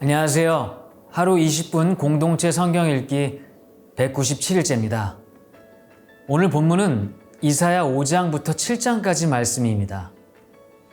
안녕하세요. 하루 20분 공동체 성경 읽기 197일째입니다. 오늘 본문은 이사야 5장부터 7장까지 말씀입니다.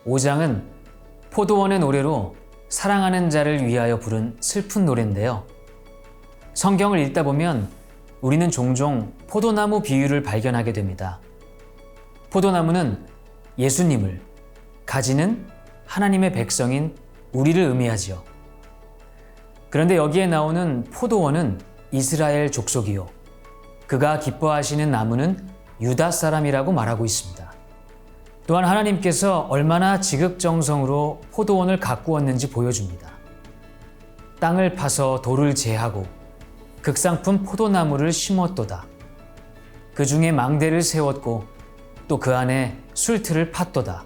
5장은 포도원의 노래로 사랑하는 자를 위하여 부른 슬픈 노래인데요. 성경을 읽다 보면 우리는 종종 포도나무 비유를 발견하게 됩니다. 포도나무는 예수님을, 가지는 하나님의 백성인 우리를 의미하지요. 그런데 여기에 나오는 포도원은 이스라엘 족속이요, 그가 기뻐하시는 나무는 유다 사람이라고 말하고 있습니다. 또한 하나님께서 얼마나 지극정성으로 포도원을 가꾸었는지 보여줍니다. 땅을 파서 돌을 제하고 극상품 포도나무를 심었도다. 그 중에 망대를 세웠고 또 그 안에 술틀을 팠도다.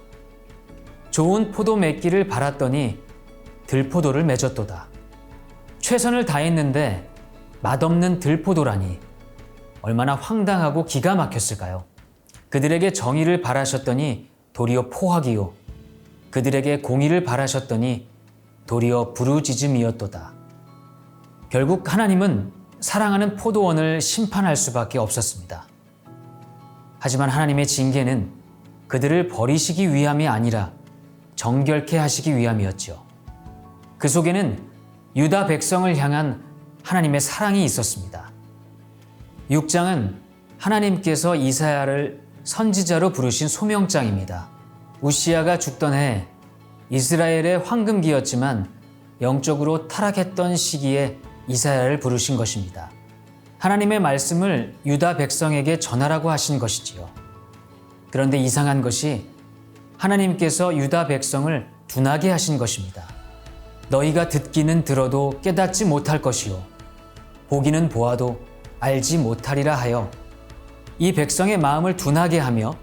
좋은 포도 맺기를 바랐더니 들포도를 맺었도다. 최선을 다했는데 맛없는 들포도라니 얼마나 황당하고 기가 막혔을까요? 그들에게 정의를 바라셨더니 도리어 포악이요, 그들에게 공의를 바라셨더니 도리어 부르짖음이었도다. 결국 하나님은 사랑하는 포도원을 심판할 수밖에 없었습니다. 하지만 하나님의 징계는 그들을 버리시기 위함이 아니라 정결케 하시기 위함이었죠. 그 속에는 유다 백성을 향한 하나님의 사랑이 있었습니다. 6장은 하나님께서 이사야를 선지자로 부르신 소명장입니다. 우시야가 죽던 해 이스라엘의 황금기였지만 영적으로 타락했던 시기에 이사야를 부르신 것입니다. 하나님의 말씀을 유다 백성에게 전하라고 하신 것이지요. 그런데 이상한 것이 하나님께서 유다 백성을 둔하게 하신 것입니다. 너희가 듣기는 들어도 깨닫지 못할 것이요, 보기는 보아도 알지 못하리라 하여 이 백성의 마음을 둔하게 하며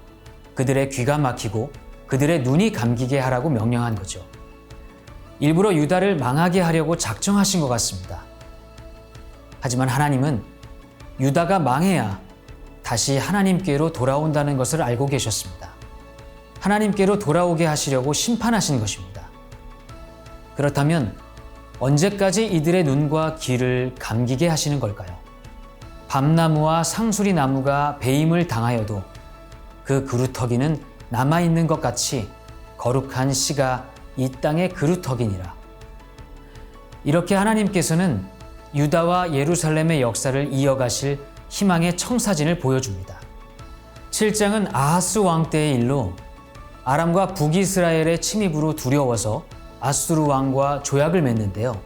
그들의 귀가 막히고 그들의 눈이 감기게 하라고 명령한 거죠. 일부러 유다를 망하게 하려고 작정하신 것 같습니다. 하지만 하나님은 유다가 망해야 다시 하나님께로 돌아온다는 것을 알고 계셨습니다. 하나님께로 돌아오게 하시려고 심판하신 것입니다. 그렇다면 언제까지 이들의 눈과 귀를 감기게 하시는 걸까요? 밤나무와 상수리 나무가 배임을 당하여도 그 그루터기는 남아있는 것 같이 거룩한 씨가 이 땅의 그루터기니라. 이렇게 하나님께서는 유다와 예루살렘의 역사를 이어가실 희망의 청사진을 보여줍니다. 7장은 아하스 왕 때의 일로 아람과 북이스라엘의 침입으로 두려워서 아수르 왕과 조약을 맺는데요.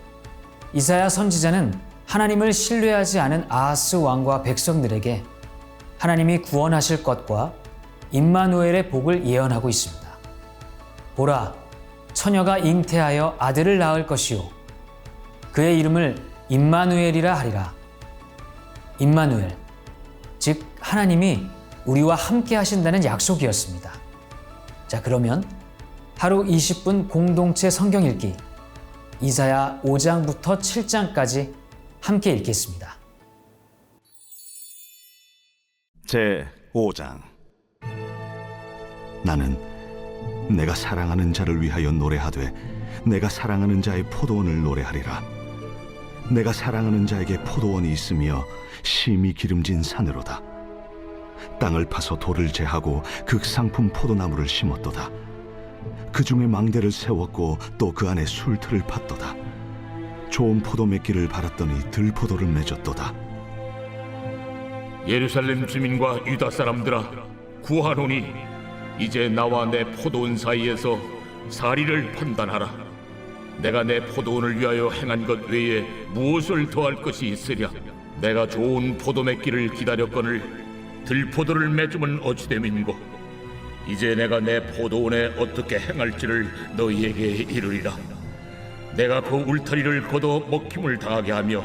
이사야 선지자는 하나님을 신뢰하지 않은 아하스 왕과 백성들에게 하나님이 구원하실 것과 임마누엘의 복을 예언하고 있습니다. 보라, 처녀가 잉태하여 아들을 낳을 것이요, 그의 이름을 임마누엘이라 하리라. 임마누엘, 즉 하나님이 우리와 함께 하신다는 약속이었습니다. 자, 그러면 하루 20분 공동체 성경 읽기 이사야 5장부터 7장까지 함께 읽겠습니다. 제 5장. 나는 내가 사랑하는 자를 위하여 노래하되 내가 사랑하는 자의 포도원을 노래하리라. 내가 사랑하는 자에게 포도원이 있으며 심히 기름진 산으로다. 땅을 파서 돌을 제하고 극상품 포도나무를 심었도다. 그 중에 망대를 세웠고 또 그 안에 술틀을 팠도다. 좋은 포도 맺기를 바랐더니 들포도를 맺었도다. 예루살렘 주민과 유다 사람들아, 구하노니 이제 나와 내 포도원 사이에서 사리를 판단하라. 내가 내 포도원을 위하여 행한 것 외에 무엇을 더할 것이 있으랴? 내가 좋은 포도 맺기를 기다렸거늘 들포도를 맺으면 어찌 됨인고? 이제 내가 내 포도원에 어떻게 행할지를 너희에게 이르리라. 내가 그 울타리를 걷어 먹힘을 당하게 하며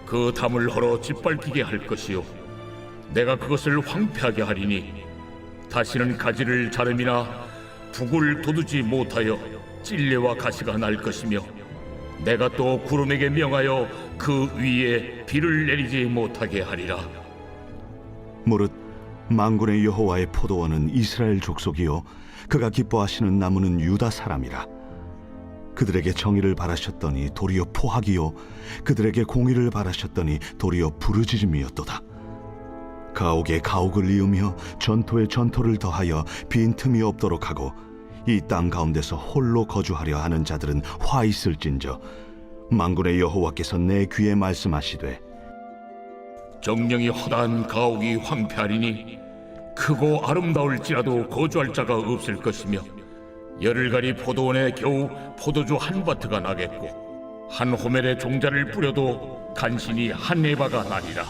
그 담을 헐어 짓밟히게 할 것이요, 내가 그것을 황폐하게 하리니 다시는 가지를 자름이나 북을 돋우지 못하여 찔레와 가시가 날 것이며, 내가 또 구름에게 명하여 그 위에 비를 내리지 못하게 하리라. 무릇 만군의 여호와의 포도원은 이스라엘 족속이요, 그가 기뻐하시는 나무는 유다 사람이라. 그들에게 정의를 바라셨더니 도리어 포악이요 그들에게 공의를 바라셨더니 도리어 부르짖음이었도다. 가옥에 가옥을 이으며 전토에 전토를 더하여 빈틈이 없도록 하고 이 땅 가운데서 홀로 거주하려 하는 자들은 화 있을진저 만군의 여호와께서 내 귀에 말씀하시되 정령이 허다한 가옥이 황폐하리니 크고 아름다울지라도 거주할 자가 없을 것이며 열흘간이 포도원에 겨우 포도주 한 바트가 나겠고 한 호멜에 종자를 뿌려도 간신히 한 에바가 나리라.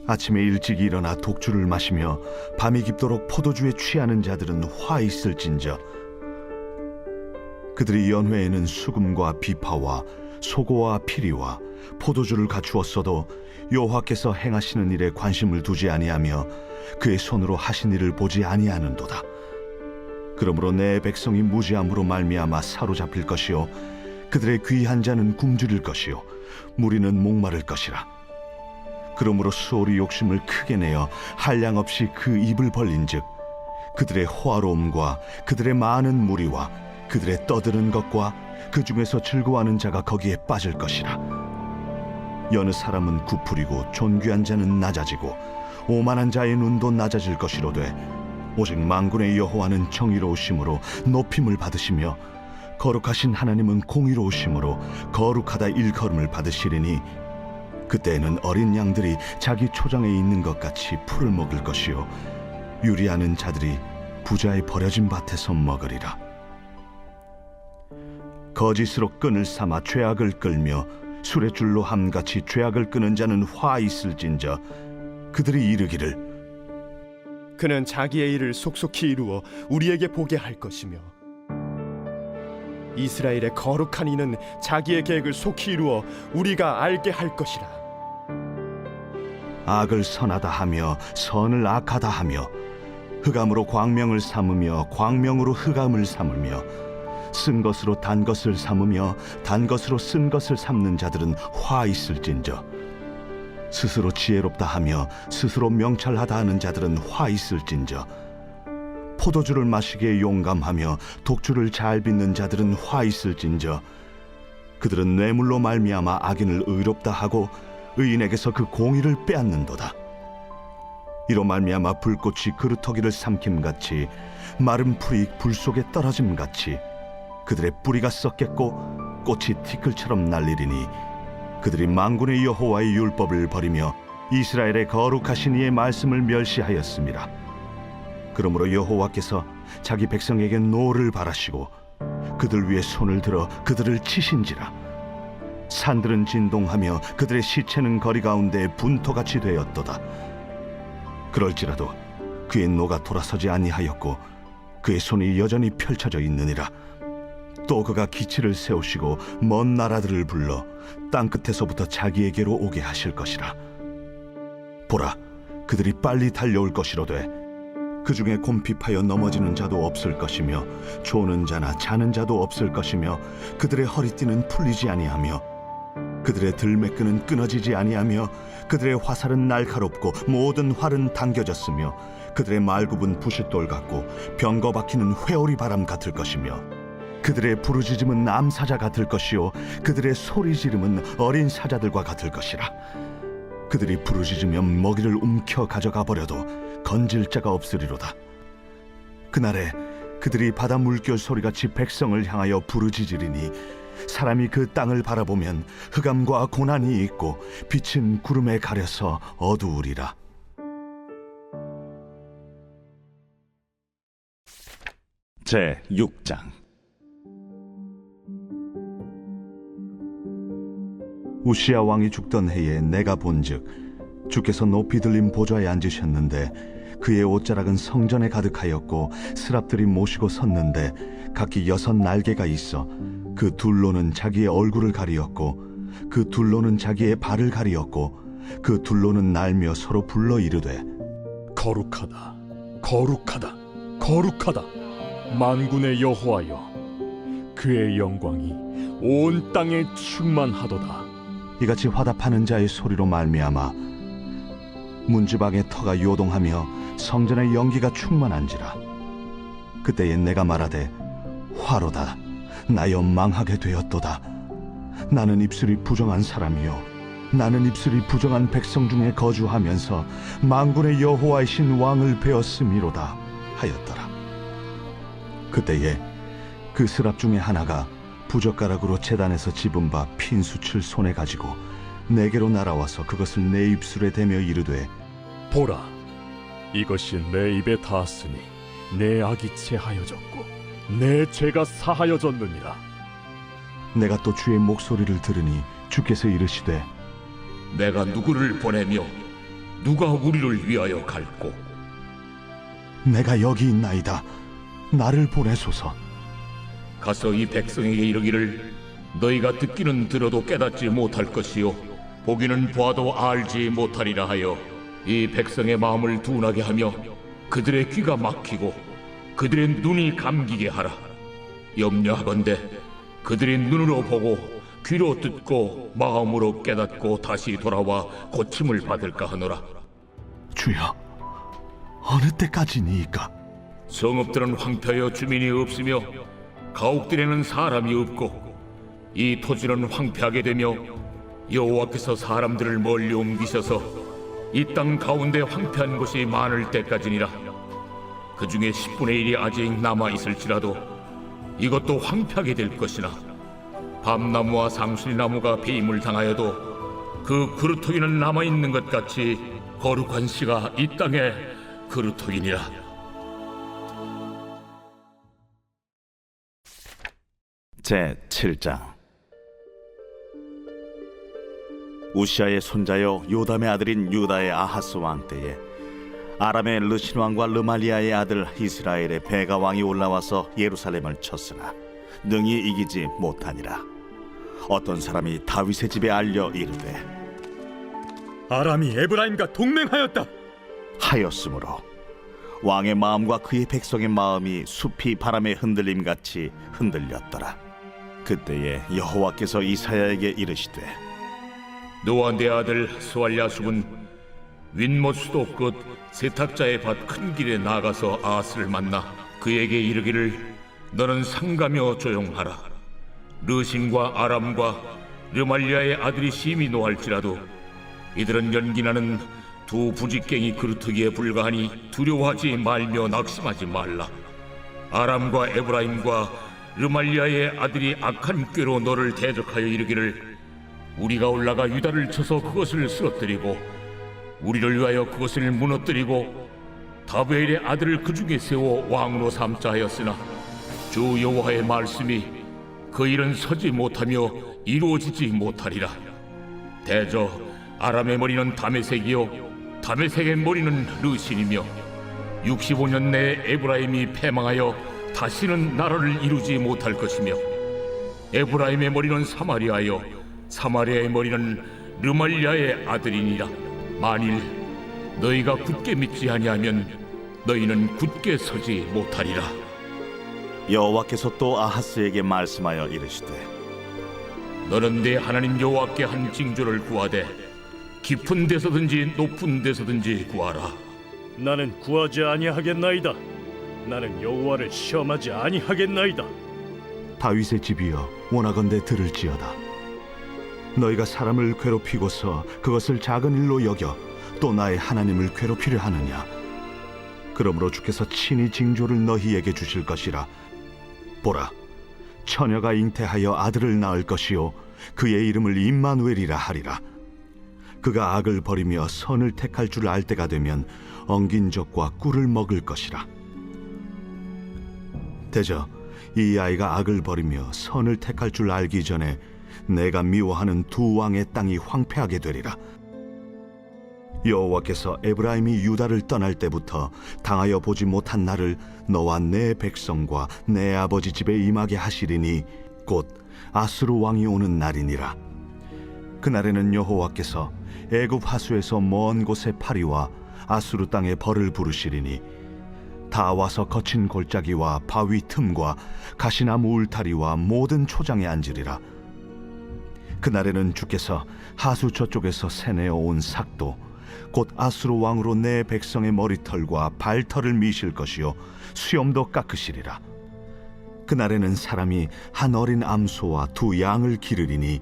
아침에 일찍 일어나 독주를 마시며 밤이 깊도록 포도주에 취하는 자들은 화 있을진저 그들이 연회에는 수금과 비파와 소고와 피리와 포도주를 갖추었어도 여호와께서 행하시는 일에 관심을 두지 아니하며 그의 손으로 하신 일을 보지 아니하는도다. 그러므로 내 백성이 무지함으로 말미암아 사로잡힐 것이요 그들의 귀한 자는 굶주릴 것이요 무리는 목마를 것이라. 그러므로 수월이 욕심을 크게 내어 한량없이 그 입을 벌린즉 그들의 호화로움과 그들의 많은 무리와 그들의 떠드는 것과 그 중에서 즐거워하는 자가 거기에 빠질 것이라. 여느 사람은 구풀이고 존귀한 자는 낮아지고 오만한 자의 눈도 낮아질 것이로되 오직 만군의 여호와는 정의로우심으로 높임을 받으시며 거룩하신 하나님은 공의로우심으로 거룩하다 일컬음을 받으시리니 그때에는 어린 양들이 자기 초장에 있는 것 같이 풀을 먹을 것이요 유리하는 자들이 부자의 버려진 밭에서 먹으리라. 거짓으로 끈을 삼아 죄악을 끌며 술의 줄로 함같이 죄악을 끄는 자는 화 있을진저 그들이 이르기를 그는 자기의 일을 속속히 이루어 우리에게 보게 할 것이며 이스라엘의 거룩한 이는 자기의 계획을 속히 이루어 우리가 알게 할 것이라. 악을 선하다 하며 선을 악하다 하며 흑암으로 광명을 삼으며 광명으로 흑암을 삼으며 쓴 것으로 단 것을 삼으며 단 것으로 쓴 것을 삼는 자들은 화 있을진저 스스로 지혜롭다 하며 스스로 명찰하다 하는 자들은 화 있을진저 포도주를 마시기에 용감하며 독주를 잘 빚는 자들은 화 있을진저 그들은 뇌물로 말미암아 악인을 의롭다 하고 의인에게서 그 공의를 빼앗는도다. 이로 말미암아 불꽃이 그루터기를 삼킴같이 마른 풀이 불 속에 떨어짐같이 그들의 뿌리가 썩겠고 꽃이 티끌처럼 날리리니 그들이 만군의 여호와의 율법을 버리며 이스라엘의 거룩하신 이의 말씀을 멸시하였습니다. 그러므로 여호와께서 자기 백성에게 노를 바라시고 그들 위에 손을 들어 그들을 치신지라. 산들은 진동하며 그들의 시체는 거리 가운데 분토같이 되었도다. 그럴지라도 그의 노가 돌아서지 아니하였고 그의 손이 여전히 펼쳐져 있느니라. 또 그가 기치를 세우시고 먼 나라들을 불러 땅끝에서부터 자기에게로 오게 하실 것이라. 보라, 그들이 빨리 달려올 것이로되 그 중에 곰핍하여 넘어지는 자도 없을 것이며 조는 자나 자는 자도 없을 것이며 그들의 허리띠는 풀리지 아니하며 그들의 들매끈은 끊어지지 아니하며 그들의 화살은 날카롭고 모든 활은 당겨졌으며 그들의 말굽은 부싯돌 같고 병거 박히는 회오리 바람 같을 것이며 그들의 부르짖음은 암사자 같을 것이요 그들의 소리 지름은 어린 사자들과 같을 것이라. 그들이 부르짖으면 먹이를 움켜 가져가 버려도 건질 자가 없으리로다. 그날에 그들이 바다 물결 소리같이 백성을 향하여 부르짖으리니 사람이 그 땅을 바라보면 흑암과 고난이 있고 빛은 구름에 가려서 어두우리라. 제 6장. 우시야 왕이 죽던 해에 내가 본즉 주께서 높이 들린 보좌에 앉으셨는데 그의 옷자락은 성전에 가득하였고 스랍들이 모시고 섰는데 각기 6 날개가 있어 그 둘로는 자기의 얼굴을 가리었고 그 둘로는 자기의 발을 가리었고 그 둘로는 날며 서로 불러 이르되 거룩하다, 거룩하다, 거룩하다, 만군의 여호와여, 그의 영광이 온 땅에 충만하도다. 이같이 화답하는 자의 소리로 말미암아 문지방의 터가 요동하며 성전의 연기가 충만한지라. 그때에 내가 말하되 화로다, 나여 망하게 되었도다. 나는 입술이 부정한 사람이요 나는 입술이 부정한 백성 중에 거주하면서 만군의 여호와이신 왕을 배웠음이로다 하였더라. 그때에 그 스랍 중에 하나가 부젓가락으로 제단에서 집은 바 핀수출 손에 가지고 내게로 날아와서 그것을 내 입술에 대며 이르되, 보라, 이것이 내 입에 닿았으니 내 악이 체하여졌고 내 죄가 사하여졌느니라. 내가 또 주의 목소리를 들으니 주께서 이르시되, 내가 누구를 보내며 누가 우리를 위하여 갈고? 내가 여기 있나이다. 나를 보내소서. 가서 이 백성에게 이르기를 너희가 듣기는 들어도 깨닫지 못할 것이요 보기는 보아도 알지 못하리라 하여 이 백성의 마음을 둔하게 하며 그들의 귀가 막히고 그들의 눈이 감기게 하라. 염려하건대 그들이 눈으로 보고 귀로 듣고 마음으로 깨닫고 다시 돌아와 고침을 받을까 하노라. 주여, 어느 때까지니이까? 성읍들은 황폐하여 주민이 없으며 가옥들에는 사람이 없고 이 토지는 황폐하게 되며 여호와께서 사람들을 멀리 옮기셔서 이 땅 가운데 황폐한 곳이 많을 때까지니라. 그 중에 10분의 1이 아직 남아있을지라도 이것도 황폐하게 될 것이나 밤나무와 상수리나무가 배임을 당하여도 그 그루터기는 남아있는 것 같이 거룩한 씨가 이 땅에 그루터기니라. 제 7장. 우시아의 손자여 요담의 아들인 유다의 아하스 왕 때에 아람의 르신 왕과 르말리아의 아들 이스라엘의 베가 왕이 올라와서 예루살렘을 쳤으나 능히 이기지 못하니라. 어떤 사람이 다윗의 집에 알려 이르되 아람이 에브라임과 동맹하였다 하였으므로 왕의 마음과 그의 백성의 마음이 숲이 바람에 흔들림같이 흔들렸더라. 그때에 여호와께서 이사야에게 이르시되 너와 내 아들 스왈야숲은 윗못 수도 끝 세탁자의 밭 큰 길에 나가서 아스를 만나 그에게 이르기를 너는 상가며 조용하라. 르신과 아람과 르말리아의 아들이 심히 노할지라도 이들은 연기나는 두 부직갱이 그루터기에 불과하니 두려워하지 말며 낙심하지 말라. 아람과 에브라임과 르말리아의 아들이 악한 꾀로 너를 대적하여 이르기를 우리가 올라가 유다를 쳐서 그것을 쓰러뜨리고 우리를 위하여 그것을 무너뜨리고 다베엘의 아들을 그 중에 세워 왕으로 삼자 하였으나 주 여호와의 말씀이 그 일은 서지 못하며 이루어지지 못하리라. 대저 아람의 머리는 다메섹이요 다메섹의 머리는 르신이며 65년 내에 에브라임이 패망하여 다시는 나라를 이루지 못할 것이며 에브라임의 머리는 사마리아요 사마리아의 머리는 르말리아의 아들이니라. 만일 너희가 굳게 믿지 아니하면 너희는 굳게 서지 못하리라. 여호와께서 또 아하스에게 말씀하여 이르시되 너는 내 하나님 여호와께 한 징조를 구하되 깊은 데서든지 높은 데서든지 구하라. 나는 구하지 아니하겠나이다. 나는 여호와를 시험하지 아니하겠나이다. 다윗의 집이여, 원하건대 들을지어다. 너희가 사람을 괴롭히고서 그것을 작은 일로 여겨 또 나의 하나님을 괴롭히려 하느냐? 그러므로 주께서 친히 징조를 너희에게 주실 것이라. 보라, 처녀가 잉태하여 아들을 낳을 것이요 그의 이름을 임마누엘이라 하리라. 그가 악을 버리며 선을 택할 줄 알 때가 되면 엉긴 적과 꿀을 먹을 것이라. 대저 이 아이가 악을 버리며 선을 택할 줄 알기 전에 내가 미워하는 두 왕의 땅이 황폐하게 되리라. 여호와께서 에브라임이 유다를 떠날 때부터 당하여 보지 못한 날을 너와 내 백성과 내 아버지 집에 임하게 하시리니 곧 아수르 왕이 오는 날이니라. 그날에는 여호와께서 애굽 하수에서 먼 곳에 파리와 아수르 땅에 벌을 부르시리니 다 와서 거친 골짜기와 바위 틈과 가시나무 울타리와 모든 초장에 앉으리라. 그날에는 주께서 하수 저쪽에서 새내어 온 삭도 곧 아수르 왕으로 내 백성의 머리털과 발털을 미실 것이요 수염도 깎으시리라. 그날에는 사람이 한 어린 암소와 두 양을 기르리니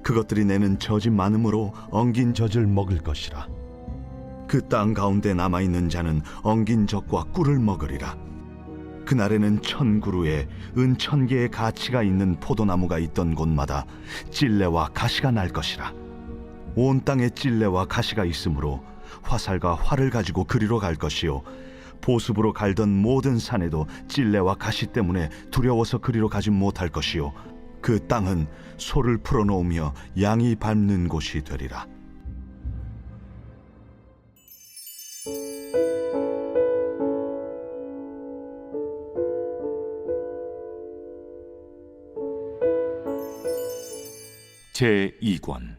그것들이 내는 젖이 많음으로 엉긴 젖을 먹을 것이라. 그 땅 가운데 남아있는 자는 엉긴 젖과 꿀을 먹으리라. 그날에는 1000그루에 은 1000개의 가치가 있는 포도나무가 있던 곳마다 찔레와 가시가 날 것이라. 온 땅에 찔레와 가시가 있으므로 화살과 활을 가지고 그리로 갈 것이요 보습으로 갈던 모든 산에도 찔레와 가시 때문에 두려워서 그리로 가지 못할 것이요 그 땅은 소를 풀어놓으며 양이 밟는 곳이 되리라. 제2권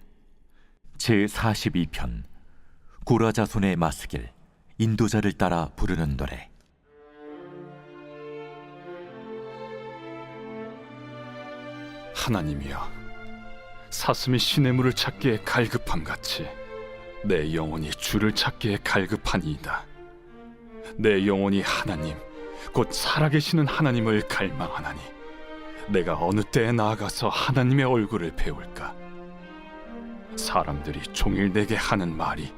제42편 고라 자손의 마스길 인도자를 따라 부르는 노래. 하나님이여, 사슴이 시냇물을 찾기에 갈급함같이 내 영혼이 주를 찾기에 갈급하니이다. 내 영혼이 하나님 곧 살아계시는 하나님을 갈망하나니 내가 어느 때에 나아가서 하나님의 얼굴을 배울까? 사람들이 종일 내게 하는 말이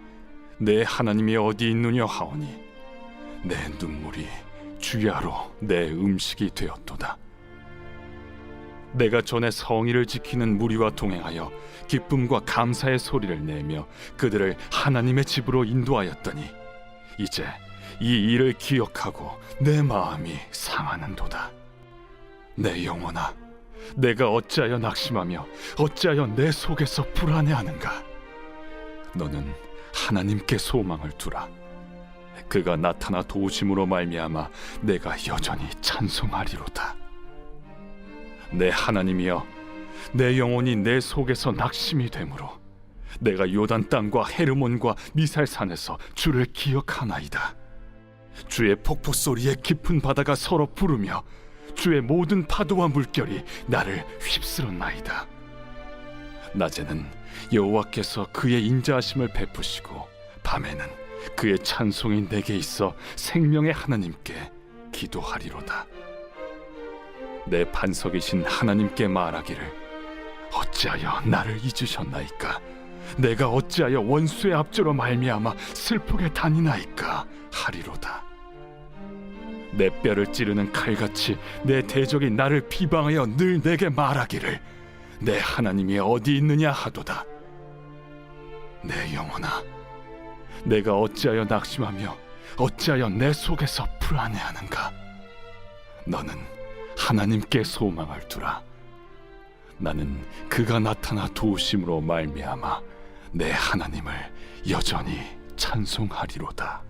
내 하나님이 어디 있느냐 하오니 내 눈물이 주야로 내 음식이 되었도다. 내가 전에 성의를 지키는 무리와 동행하여 기쁨과 감사의 소리를 내며 그들을 하나님의 집으로 인도하였더니 이제 이 일을 기억하고 내 마음이 상하는도다. 내 영혼아, 내가 어찌하여 낙심하며 어찌하여 내 속에서 불안해하는가? 너는 하나님께 소망을 두라. 그가 나타나 도우심으로 말미암아 내가 여전히 찬송하리로다. 내 하나님이여, 내 영혼이 내 속에서 낙심이 되므로 내가 요단 땅과 헤르몬과 미살산에서 주를 기억하나이다. 주의 폭포 소리에 깊은 바다가 서로 부르며 주의 모든 파도와 물결이 나를 휩쓸었나이다. 낮에는 여호와께서 그의 인자하심을 베푸시고 밤에는 그의 찬송이 내게 있어 생명의 하나님께 기도하리로다. 내 반석이신 하나님께 말하기를 어찌하여 나를 잊으셨나이까? 내가 어찌하여 원수의 압제로 말미암아 슬프게 다니나이까? 하리로다. 내 뼈를 찌르는 칼같이 내 대적이 나를 비방하여 늘 내게 말하기를 내 하나님이 어디 있느냐 하도다. 내 영혼아, 내가 어찌하여 낙심하며 어찌하여 내 속에서 불안해하는가? 너는 하나님께 소망을 두라. 나는 그가 나타나 도우심으로 말미암아 내 하나님을 여전히 찬송하리로다.